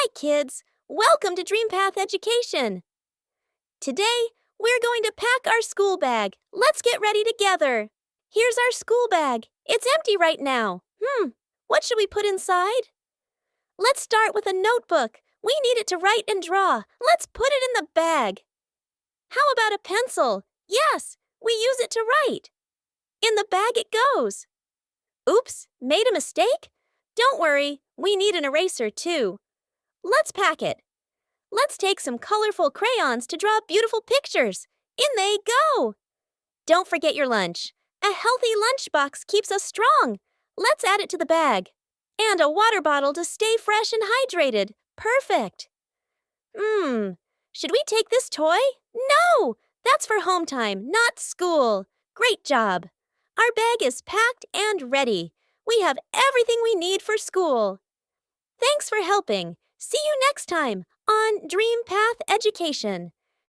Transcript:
Hi, kids. Welcome to Dream Path Education. Today, we're going to pack our school bag. Let's get ready together. Here's our school bag. It's empty right now. What should we put inside? Let's start with a notebook. We need it to write and draw. Let's put it in the bag. How about a pencil? Yes, we use it to write. In the bag it goes. Oops, made a mistake? Don't worry, we need an eraser too. Let's pack it. Let's take some colorful crayons to draw beautiful pictures. In they go. Don't forget your lunch. A healthy lunchbox keeps us strong. Let's add it to the bag. And a water bottle to stay fresh and hydrated. Perfect. Should we take this toy? No! That's for home time, not school. Great job. Our bag is packed and ready. We have everything we need for school. Thanks for helping. See you next time on Dream Path Education.